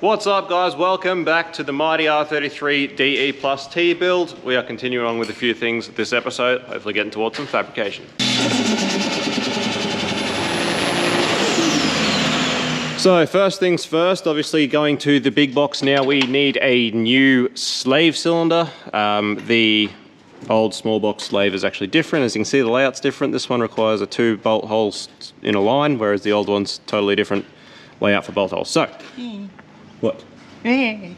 What's up guys, welcome back to the mighty R33 DE+T build. We are continuing on with a few things this episode, hopefully getting towards some fabrication. So first things first, obviously going to the big box now, we need a new slave cylinder. The old small box slave is actually different. As you can see, the layout's different. This one requires a 2 bolt holes in a line, whereas the old one's totally different layout for bolt holes. So. What? Dripping.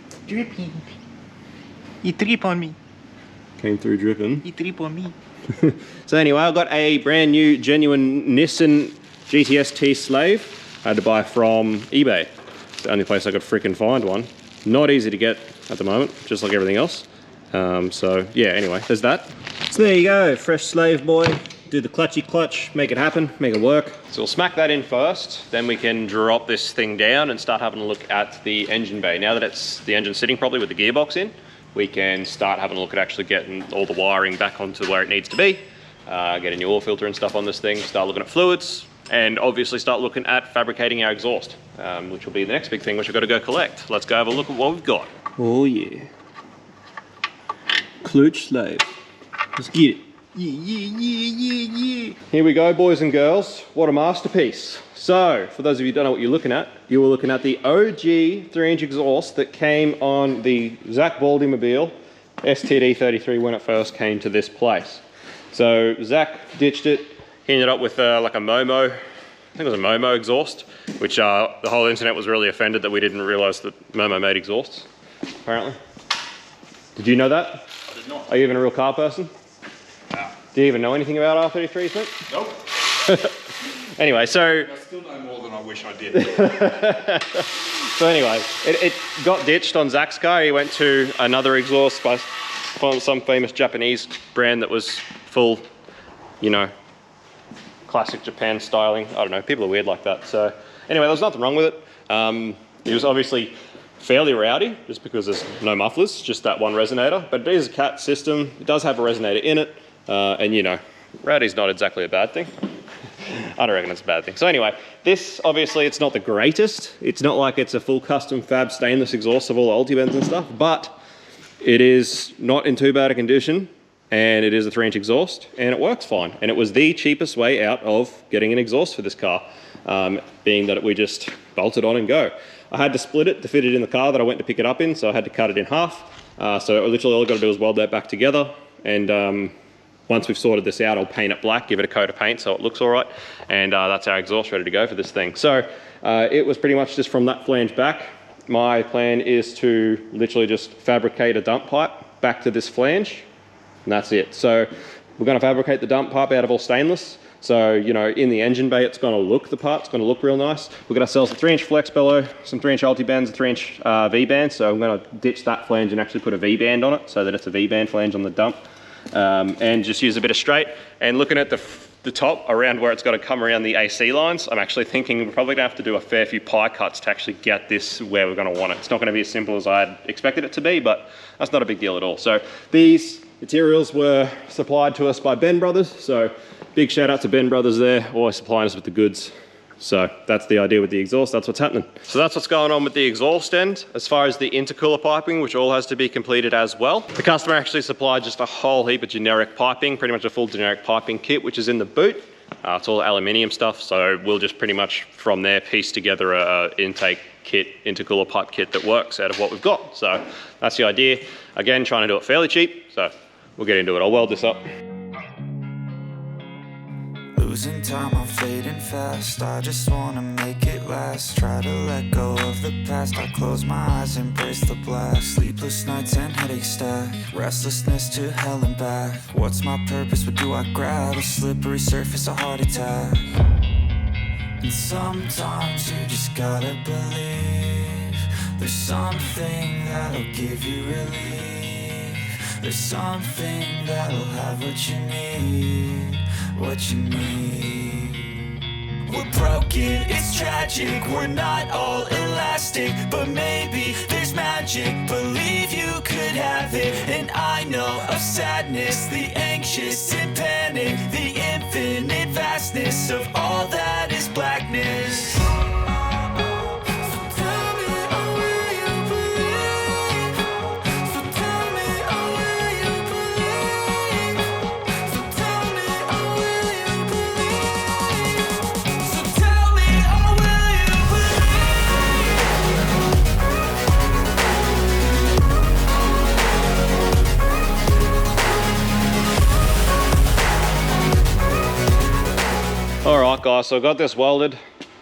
You drip on me. Came through dripping. You drip on me. So anyway, I got a brand new genuine Nissan GTS-T slave. I had to buy from eBay. It's the only place I could freaking find one. Not easy to get at the moment, just like everything else. So yeah, anyway, there's that. So there you go, fresh slave boy. Do the clutchy clutch, make it happen, make it work. So we'll smack that in first, then we can drop this thing down and start having a look at the engine bay. Now that it's the engine sitting properly with the gearbox in, we can start having a look at actually getting all the wiring back onto where it needs to be, get a new oil filter and stuff on this thing, start looking at fluids, and obviously start looking at fabricating our exhaust, which will be the next big thing which we've got to go collect. Let's go have a look at what we've got. Oh yeah. Klutch slave. Let's get it. Yeah. Here we go, boys and girls. What a masterpiece. So, for those of you who don't know what you're looking at, you were looking at the OG 3-inch exhaust that came on the Zach Baldy-mobile STD33 when it first came to this place. So, Zach ditched it. He ended up with like a Momo, I think it was a Momo exhaust, which the whole internet was really offended that we didn't realize that Momo made exhausts, apparently. Did you know that? I did not. Are you even a real car person? Do you even know anything about R33s, mate? Nope. Anyway, so... I still know more than I wish I did. So anyway, it got ditched on Zach's car. He went to another exhaust by some famous Japanese brand that was full, you know, classic Japan styling. I don't know, people are weird like that. So anyway, there was nothing wrong with it. It was obviously fairly rowdy, just because there's no mufflers, just that one resonator. But it is a CAT system. It does have a resonator in it. And you know, rowdy's not exactly a bad thing. I don't reckon it's a bad thing. So anyway, this obviously it's not the greatest. It's not like it's a full custom fab stainless exhaust of all the Ultibends and stuff, but it is not in too bad a condition, and it is a 3-inch exhaust, and it works fine. And it was the cheapest way out of getting an exhaust for this car, being that we just bolt it on and go. I had to split it to fit it in the car that I went to pick it up in, so I had to cut it in half. So literally all I've got to do is weld that back together, and once we've sorted this out, I'll paint it black, give it a coat of paint so it looks all right, and that's our exhaust ready to go for this thing. So it was pretty much just from that flange back. My plan is to literally just fabricate a dump pipe back to this flange, and that's it. So we're going to fabricate the dump pipe out of all stainless. So, you know, in the engine bay, it's going to look, the part's going to look real nice. We've got ourselves a 3-inch flex bellow, some 3-inch Ultibends, a 3-inch V-band. So I'm going to ditch that flange and actually put a V-band on it so that it's a V-band flange on the dump. And just use a bit of straight. And looking at the top around where it's got to come around the AC lines, I'm actually thinking we're probably going to have to do a fair few pie cuts to actually get this where we're going to want it. It's not going to be as simple as I had expected it to be, but that's not a big deal at all. So these materials were supplied to us by Ben Brothers. So big shout out to Ben Brothers there, always supplying us with the goods. So that's the idea with the exhaust, that's what's happening. So that's what's going on with the exhaust end. As far as the intercooler piping, which all has to be completed as well. The customer actually supplied just a whole heap of generic piping, pretty much a full generic piping kit, which is in the boot. It's all aluminium stuff, so we'll just pretty much from there piece together a intake kit, intercooler pipe kit that works out of what we've got. So that's the idea. Again, trying to do it fairly cheap, so we'll get into it. I'll weld this up. Losing time, I'm fading fast. I just wanna make it last. Try to let go of the past. I close my eyes, embrace the blast. Sleepless nights and headaches stack. Restlessness to hell and back. What's my purpose? What do I grab? A slippery surface, a heart attack. And sometimes you just gotta believe there's something that'll give you relief. There's something that'll have what you need. What you need. We're broken, it's tragic. We're not all elastic, but maybe there's magic. Believe you could have it. And I know of sadness, the anxious and panic, the infinite vastness of all that is blackness. So tell me, are we Right guys, so I got this welded.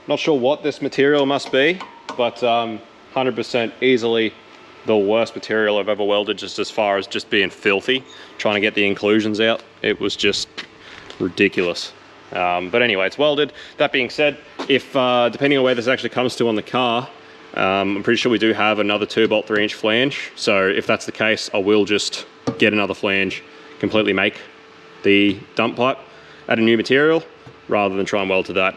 Not sure what this material must be, but 100% easily the worst material I've ever welded, just as far as just being filthy. Trying to get the inclusions out, it was just ridiculous. But anyway, it's welded. That being said, if depending on where this actually comes to on the car, I'm pretty sure we do have another 2-bolt 3-inch flange. So if that's the case, I will just get another flange, completely make the dump pipe, add a new material, rather than try and weld to that.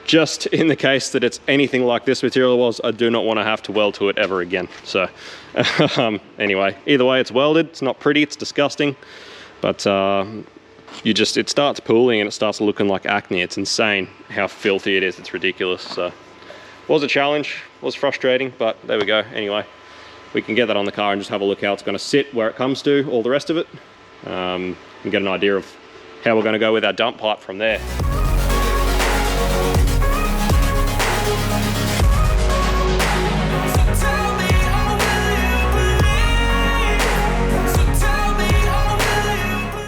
Just in the case that it's anything like this material was, I do not want to have to weld to it ever again. So anyway, either way, it's welded. It's not pretty, it's disgusting, but it starts pooling and it starts looking like acne. It's insane how filthy it is. It's ridiculous. So was a challenge, was frustrating, but there we go. Anyway, we can get that on the car and just have a look how it's going to sit, where it comes to, all the rest of it, and get an idea of how we're going to go with our dump pipe from there.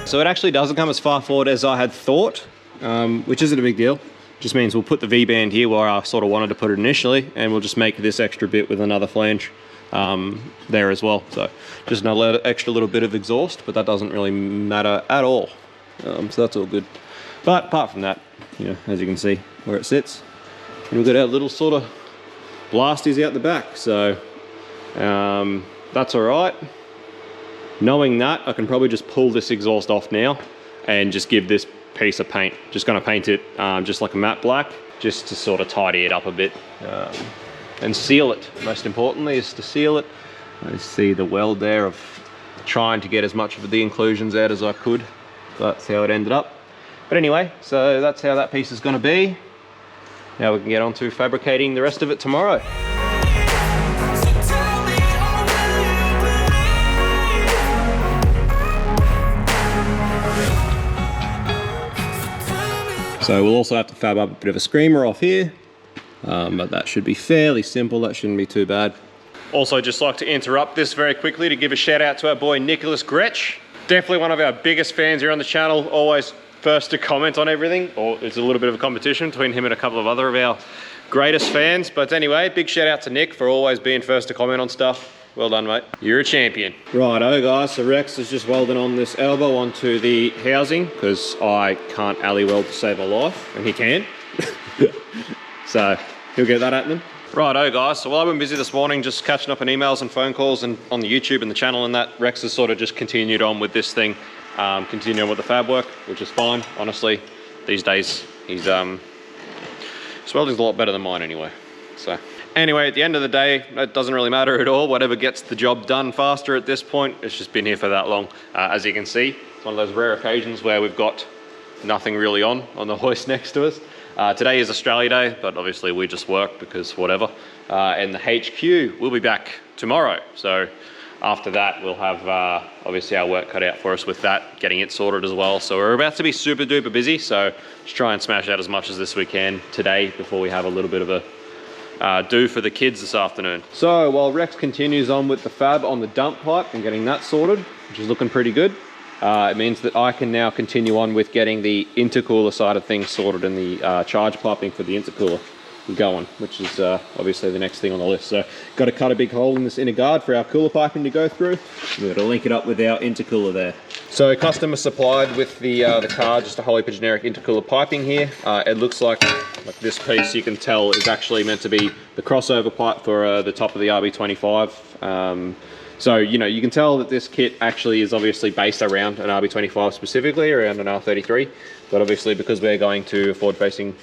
So it actually doesn't come as far forward as I had thought, which isn't a big deal. Just means we'll put the V-band here where I sort of wanted to put it initially, and we'll just make this extra bit with another flange there as well. So just another extra little bit of exhaust, but that doesn't really matter at all. So that's all good. But apart from that, you know, as you can see where it sits, and we've got our little sort of blasties out the back. So that's all right. Knowing that, I can probably just pull this exhaust off now and just give this piece of paint. Just gonna paint it just like a matte black, just to sort of tidy it up a bit and seal it. Most importantly is to seal it. I see the weld there of trying to get as much of the inclusions out as I could. That's how it ended up. But anyway, so that's how that piece is gonna be. Now we can get on to fabricating the rest of it tomorrow. So we'll also have to fab up a bit of a screamer off here, but that should be fairly simple. That shouldn't be too bad. Also, just like to interrupt this very quickly to give a shout out to our boy Nicholas Gretsch. Definitely one of our biggest fans here on the channel, always first to comment on everything, or it's a little bit of a competition between him and a couple of other of our greatest fans. But anyway, big shout out to Nick for always being first to comment on stuff. Well done, mate. You're a champion. Righto, guys. So Rex is just welding on this elbow onto the housing because I can't alley weld to save my life, and he can. So he'll get that happening. Righto, guys. So while I've been busy this morning, just catching up on emails and phone calls and on the YouTube and the channel and that, Rex has sort of just continued on with this thing, continuing with the fab work, which is fine. Honestly, these days his welding's a lot better than mine anyway. So. Anyway, at the end of the day, it doesn't really matter at all. Whatever gets the job done faster at this point, it's just been here for that long. As you can see, it's one of those rare occasions where we've got nothing really on the hoist next to us. Today is Australia Day, but obviously we just work because whatever. And the HQ will be back tomorrow. So after that, we'll have obviously our work cut out for us with that, getting it sorted as well. So we're about to be super duper busy. So just try and smash out as much as this we can today before we have a little bit of a do for the kids this afternoon. So while Rex continues on with the fab on the dump pipe and getting that sorted, which is looking pretty good, it means that I can now continue on with getting the intercooler side of things sorted and the charge piping for the intercooler going, which is obviously the next thing on the list. So got to cut a big hole in this inner guard for our cooler piping to go through. We've got to link it up with our intercooler there. So customer supplied with the car just a whole heap of generic intercooler piping here. It looks like this piece, you can tell, is actually meant to be the crossover pipe for the top of the RB25. So, you know, you can tell that this kit actually is obviously based around an RB25 specifically, around an R33, but obviously because we're going to a forward-facing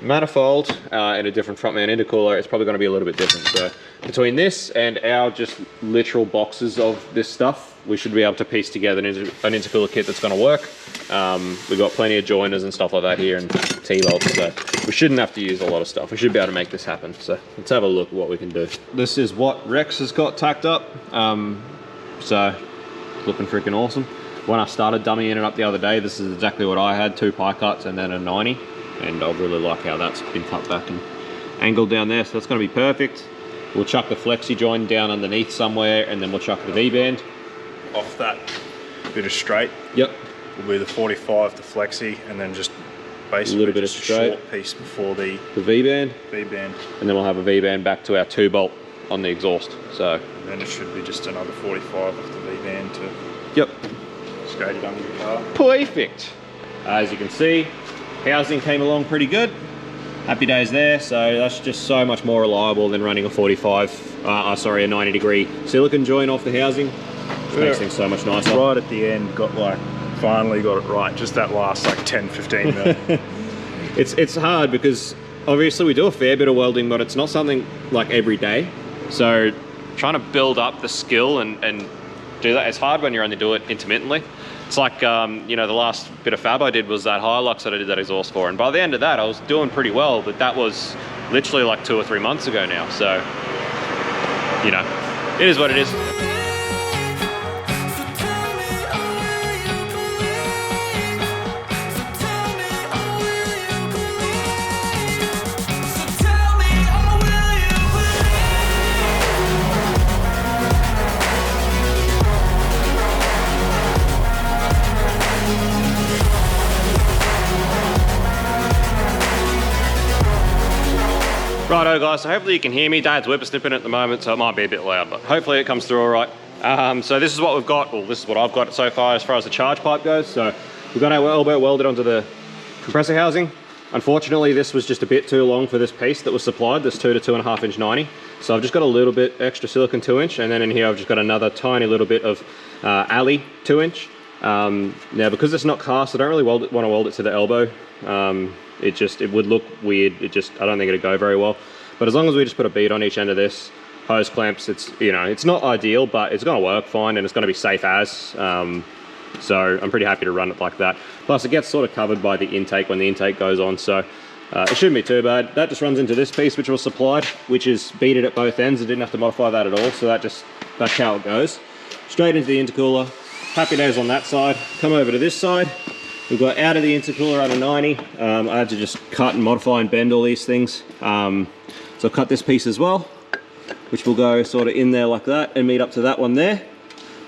manifold and a different front mount intercooler, it's probably going to be a little bit different. So between this and our just literal boxes of this stuff, we should be able to piece together an intercooler kit that's going to work. We've got plenty of joiners and stuff like that here and T-bolts, so we shouldn't have to use a lot of stuff. We should be able to make this happen. So let's have a look at what we can do. This is what Rex has got tacked up. So looking freaking awesome. When I started dummying it up the other day, this is exactly what I had, 2 pie cuts and then a 90. And I really like how that's been cut back and angled down there, so that's going to be perfect. We'll chuck the flexi joint down underneath somewhere, and then we'll chuck the V-band. Off that bit of straight. Yep. Will be the 45 to flexi, and then just basically little bit of just straight. a short piece before the V-band, V-band. and then we'll have a V-band back to our 2-bolt on the exhaust. So, And then it should be just another 45 off the V-band to yep, skate it under the car. perfect. As you can see, housing came along pretty good. Happy days there. So that's just so much more reliable than running a a 90 degree silicone joint off the housing. Which makes things so much nicer. Right at the end, finally got it right. Just that last 10, 15 minutes. It's hard because obviously we do a fair bit of welding, but it's not something like every day. So trying to build up the skill and do that, it's hard when you only do it intermittently. It's like, you know, the last bit of fab I did was that Hilux that I did that exhaust for. And by the end of that, I was doing pretty well, but that was literally like 2 or 3 months ago now. So, you know, it is what it is. Righto guys, so hopefully you can hear me. Dad's whippersnipping at the moment, so it might be a bit loud, but hopefully it comes through all right. So this is what we've got, well, this is what I've got so far as the charge pipe goes. So we've got our elbow welded onto the compressor housing. Unfortunately, this was just a bit too long for this piece that was supplied, this 2 to 2.5 inch 90. So I've just got a little bit extra silicone 2 inch, and then in here I've just got another tiny little bit of alley 2 inch. Now because it's not cast, I don't really want to weld it to the elbow. It would look weird. I don't think it'd go very well. But as long as we just put a bead on each end of this, hose clamps, it's not ideal, but it's gonna work fine and it's gonna be safe as. So I'm pretty happy to run it like that. Plus it gets sort of covered by the intake when the intake goes on, so it shouldn't be too bad. That just runs into this piece which was supplied, which is beaded at both ends. I didn't have to modify that at all, so that's how it goes. Straight into the intercooler. Happy days on that side. Come over to this side. We've got out of the intercooler at a 90. I had to just cut and modify and bend all these things. So I've cut this piece as well, which will go sort of in there like that and meet up to that one there.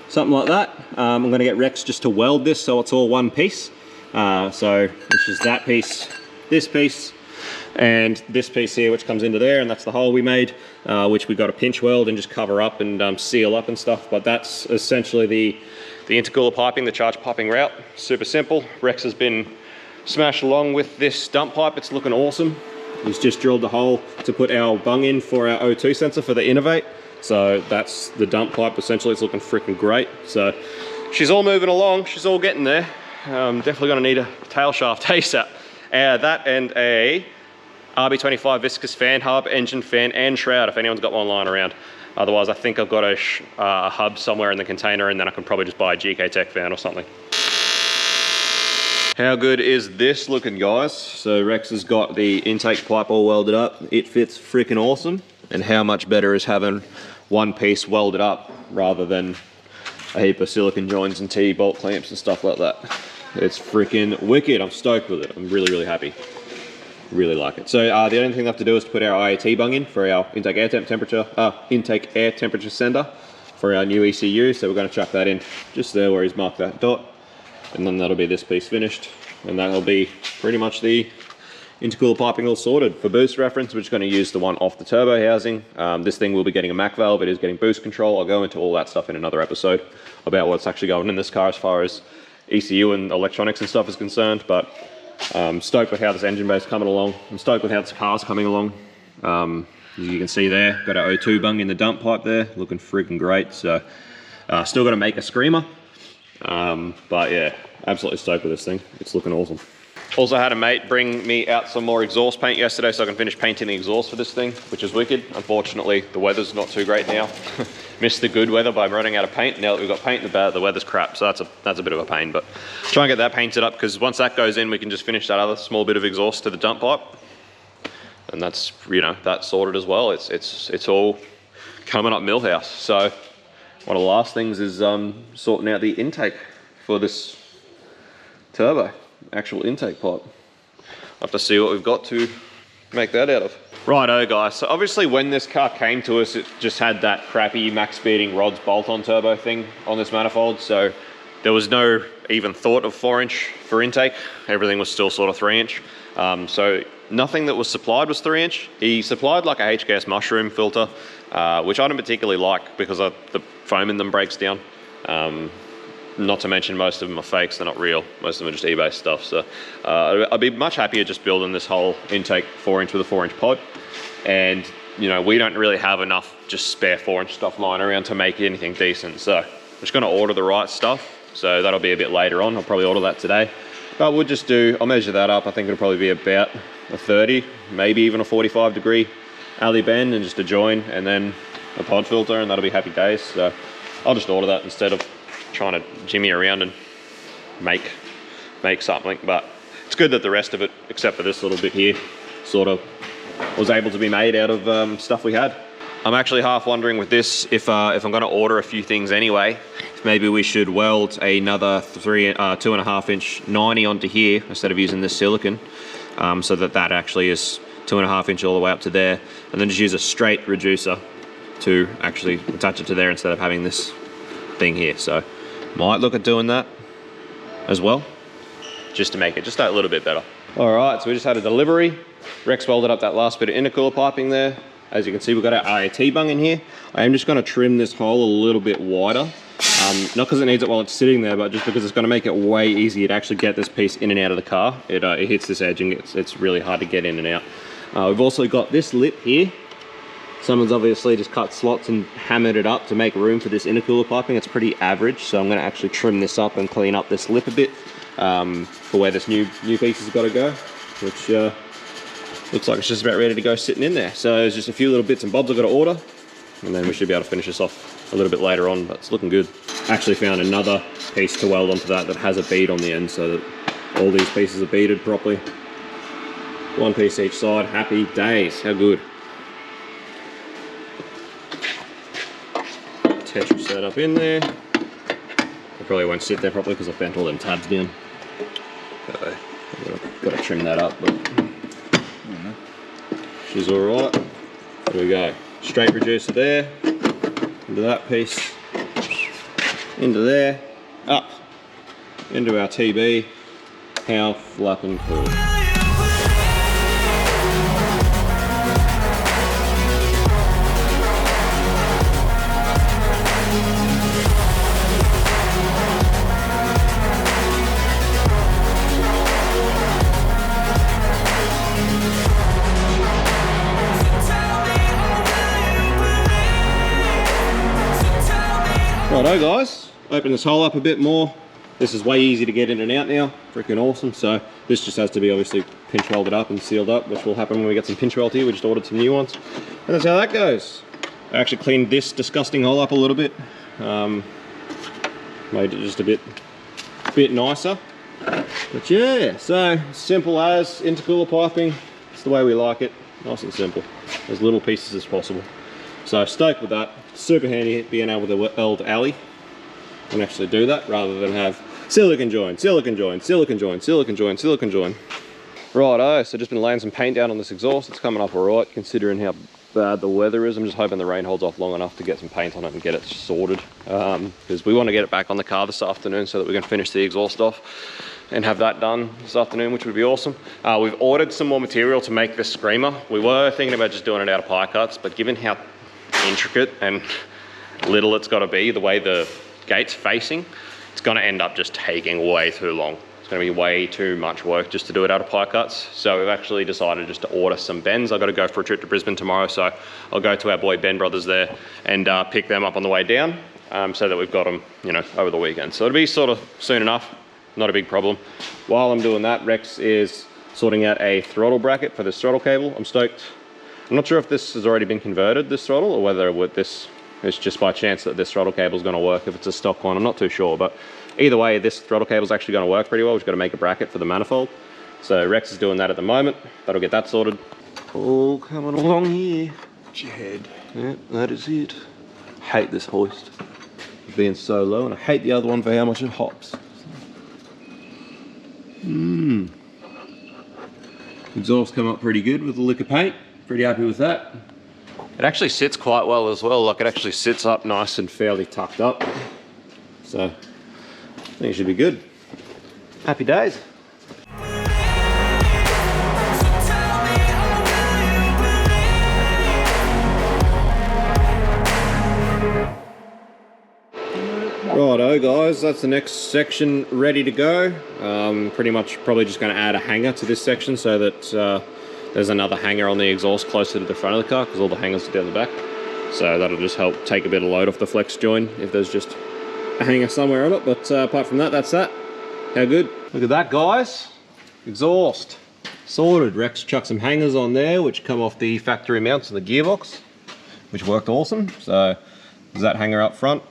Something like that. I'm gonna get Rex just to weld this so it's all one piece. So it's just that piece, this piece, and this piece here which comes into there, and that's the hole we made, which we got to pinch weld and just cover up and seal up and stuff. But that's essentially the intercooler piping, the charge piping route. Super simple. Rex has been smashed along with this dump pipe. It's looking awesome. He's just drilled the hole to put our bung in for our O2 sensor for the Innovate. So that's the dump pipe. Essentially, it's looking freaking great. So she's all moving along. She's all getting there. Definitely gonna need a tail shaft ASAP. That and a RB25 viscous fan hub, engine fan, and shroud if anyone's got one lying around. Otherwise, I think I've got a hub somewhere in the container, and then I can probably just buy a GK Tech fan or something. How good is this looking, guys? So Rex has got the intake pipe all welded up. It fits freaking awesome. And how much better is having one piece welded up rather than a heap of silicone joints and T-bolt clamps and stuff like that. It's freaking wicked. I'm stoked with it. I'm really, really happy. Really like it. So the only thing I have to do is to put our IAT bung in for our intake air temperature sender for our new ECU. So we're going to chuck that in just there where he's marked that dot, and then that'll be this piece finished, and that'll be pretty much the intercooler piping all sorted. For boost reference, we're just going to use the one off the turbo housing. This thing will be getting a Mac valve. It is getting boost control. I'll go into all that stuff in another episode about what's actually going in this car as far as ECU and electronics and stuff is concerned. But I'm stoked with how this engine bay's coming along. I'm stoked with how this car's coming along. As you can see there, got our O2 bung in the dump pipe there, looking freaking great. So still got to make a screamer. But yeah, absolutely stoked with this thing. It's looking awesome. Also had a mate bring me out some more exhaust paint yesterday so I can finish painting the exhaust for this thing, which is wicked. Unfortunately, the weather's not too great now. Missed the good weather by running out of paint. Now that we've got paint in the bad, the weather's crap, so that's a bit of a pain. But try and get that painted up, because once that goes in, we can just finish that other small bit of exhaust to the dump pipe. And that's, you know, that's sorted as well. It's all coming up Millhouse. So one of the last things is sorting out the intake for this turbo. Actual intake pipe. I'll have to see what we've got to make that out of. Righto guys, so obviously when this car came to us, it just had that crappy max speeding rods bolt-on turbo thing on this manifold, so there was no even thought of 4-inch for intake. Everything was still sort of 3-inch. So nothing that was supplied was 3-inch. He supplied like a HKS mushroom filter, which I don't particularly like because the foam in them breaks down. Not to mention most of them are fakes, they're not real. Most of them are just eBay stuff. So I'd be much happier just building this whole intake 4-inch with a 4-inch pod. And you know, we don't really have enough just spare 4-inch stuff lying around to make anything decent. So I'm just gonna order the right stuff. So that'll be a bit later on. I'll probably order that today. But we'll just I'll measure that up. I think it'll probably be about a 30, maybe even a 45 degree alley bend and just a join and then a pod filter, and that'll be happy days. So I'll just order that instead of trying to jimmy around and make something. But it's good that the rest of it, except for this little bit here, sort of was able to be made out of stuff we had. I'm actually half wondering with this if I'm going to order a few things anyway, maybe we should weld another 2.5 inch 90 onto here instead of using this silicon, so that actually is 2.5 inch all the way up to there, and then just use a straight reducer to actually attach it to there instead of having this thing here. So might look at doing that as well, just to make it just that little bit better. All right, so we just had a delivery. Rex welded up that last bit of intercooler piping there. As you can see, we've got our RAT bung in here. I am just going to trim this hole a little bit wider. Not because it needs it while it's sitting there, but just because it's going to make it way easier to actually get this piece in and out of the car. It hits this edge and it's really hard to get in and out. We've also got this lip here. Someone's obviously just cut slots and hammered it up to make room for this intercooler piping. It's pretty average, so I'm going to actually trim this up and clean up this lip a bit for where this new piece has got to go, which looks like it's just about ready to go sitting in there. So there's just a few little bits and bobs I've got to order, and then we should be able to finish this off a little bit later on, but it's looking good. I actually found another piece to weld onto that has a bead on the end so that all these pieces are beaded properly. One piece each side, happy days, how good. Tetris set up in there. It probably won't sit there properly because I bent all them tabs down. So I've got to trim that up, but she's all right. There we go. Straight reducer there, into that piece, into there, up, into our TB. How flapping cool. Righto guys, open this hole up a bit more. This is way easy to get in and out now, freaking awesome. So this just has to be obviously pinch welded up and sealed up, which will happen when we get some pinch weld here. We just ordered some new ones. And that's how that goes. I actually cleaned this disgusting hole up a little bit. Made it just a bit nicer. But yeah, so simple as intercooler piping. It's the way we like it, nice and simple. As little pieces as possible. So stoked with that. Super handy being able to weld alley and actually do that rather than have silicon join, silicon join, silicon join, silicon join, silicon join. Righto, so just been laying some paint down on this exhaust. It's coming up alright considering how bad the weather is. I'm just hoping the rain holds off long enough to get some paint on it and get it sorted, because we want to get it back on the car this afternoon so that we can finish the exhaust off and have that done this afternoon, which would be awesome. We've ordered some more material to make this screamer. We were thinking about just doing it out of pie cuts, but given how intricate and little it's got to be, the way the gate's facing, it's going to end up just taking way too long. It's going to be way too much work just to do it out of pie cuts. So we've actually decided just to order some bends. I've got to go for a trip to Brisbane tomorrow, so I'll go to our boy Ben Brothers there and pick them up on the way down, so that we've got them, you know, over the weekend. So it'll be sort of soon enough, not a big problem. While I'm doing that, Rex is sorting out a throttle bracket for this throttle cable. I'm stoked. I'm not sure if this has already been converted, this throttle, or whether this is just by chance that this throttle cable is going to work. If it's a stock one, I'm not too sure, but either way, this throttle cable is actually going to work pretty well. We've got to make a bracket for the manifold. So Rex is doing that at the moment. That'll get that sorted. All coming along here. It's your head. Yeah, that is it. Hate this hoist being so low, and I hate the other one for how much it hops. Exhaust come up pretty good with the lick of paint. Pretty happy with that. It actually sits quite well as well. Like, it actually sits up nice and fairly tucked up. So I think it should be good. Happy days. Righto guys, that's the next section ready to go. Pretty much probably just going to add a hanger to this section so that there's another hanger on the exhaust closer to the front of the car because all the hangers are down the back. So that'll just help take a bit of load off the flex joint if there's just a hanger somewhere on it. But apart from that, that's that. How good? Look at that guys. Exhaust sorted. Rex chucked some hangers on there which come off the factory mounts of the gearbox, which worked awesome. So there's that hanger up front.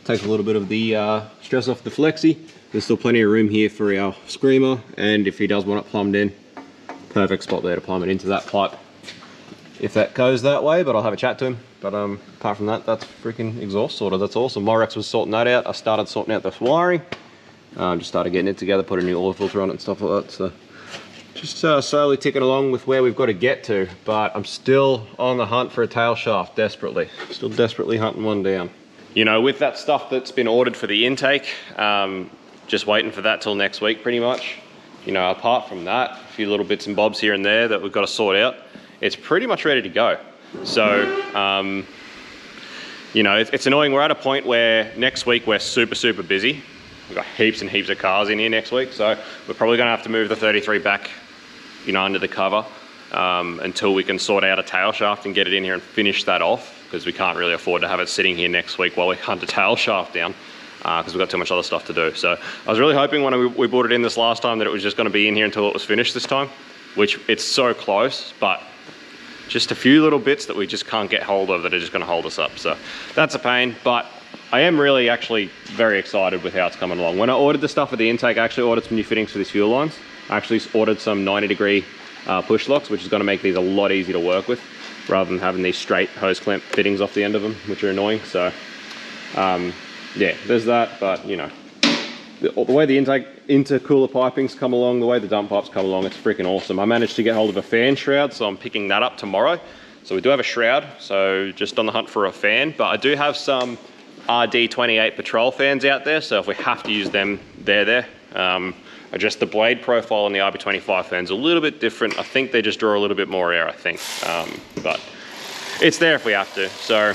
Take a little bit of the stress off the flexi. There's still plenty of room here for our screamer, and if he does want it plumbed in, perfect spot there to plumb it into that pipe if that goes that way, but I'll have a chat to him. But apart from that, that's freaking exhaust sorted. That's awesome. My Rex was sorting that out. I started sorting out the wiring. Just started getting it together, put a new oil filter on it and stuff like that. So just slowly ticking along with where we've got to get to, but I'm still on the hunt for a tail shaft desperately. Still desperately hunting one down. You know, with that stuff that's been ordered for the intake, just waiting for that till next week pretty much. You know, apart from that, a few little bits and bobs here and there that we've got to sort out. It's pretty much ready to go. So, you know, it's annoying. We're at a point where next week we're super busy. We've got heaps and heaps of cars in here next week. So we're probably gonna have to move the 33 back, you know, under the cover until we can sort out a tail shaft and get it in here and finish that off, because we can't really afford to have it sitting here next week while we hunt a tail shaft down because we've got too much other stuff to do. So I was really hoping when we brought it in this last time that it was just going to be in here until it was finished this time, which it's so close, but just a few little bits that we just can't get hold of that are just going to hold us up. So that's a pain, but I am really actually very excited with how it's coming along. When I ordered the stuff for the intake, I actually ordered some new fittings for these fuel lines. I actually ordered some 90-degree push locks, which is going to make these a lot easier to work with, rather than having these straight hose clamp fittings off the end of them, which are annoying. So yeah, there's that. But you know, the way the intercooler pipings come along, the way the dump pipes come along, it's freaking awesome. I managed to get hold of a fan shroud, so I'm picking that up tomorrow. So we do have a shroud, so just on the hunt for a fan, but I do have some RD28 patrol fans out there, so if we have to use them, they're there. Just the blade profile on the RB25 fans a little bit different. I think they just draw a little bit more air, I think. But it's there if we have to. So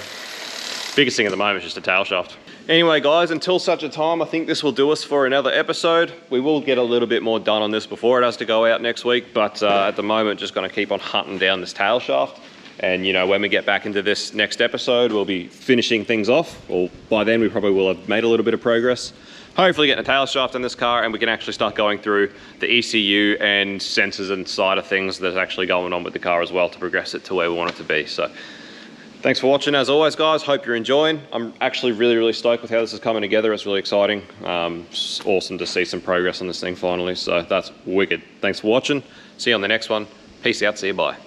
biggest thing at the moment is just a tail shaft. Anyway guys, until such a time, I think this will do us for another episode. We will get a little bit more done on this before it has to go out next week, but at the moment, just gonna keep on hunting down this tail shaft. And you know, when we get back into this next episode, we'll be finishing things off. Or by then we probably will have made a little bit of progress. Hopefully getting a tail shaft in this car, and we can actually start going through the ECU and sensors and side of things that's actually going on with the car as well to progress it to where we want it to be. So thanks for watching as always guys, hope you're enjoying. I'm actually really stoked with how this is coming together. It's really exciting. It's awesome to see some progress on this thing finally. So that's wicked. Thanks for watching. See you on the next one. Peace out, see you, bye.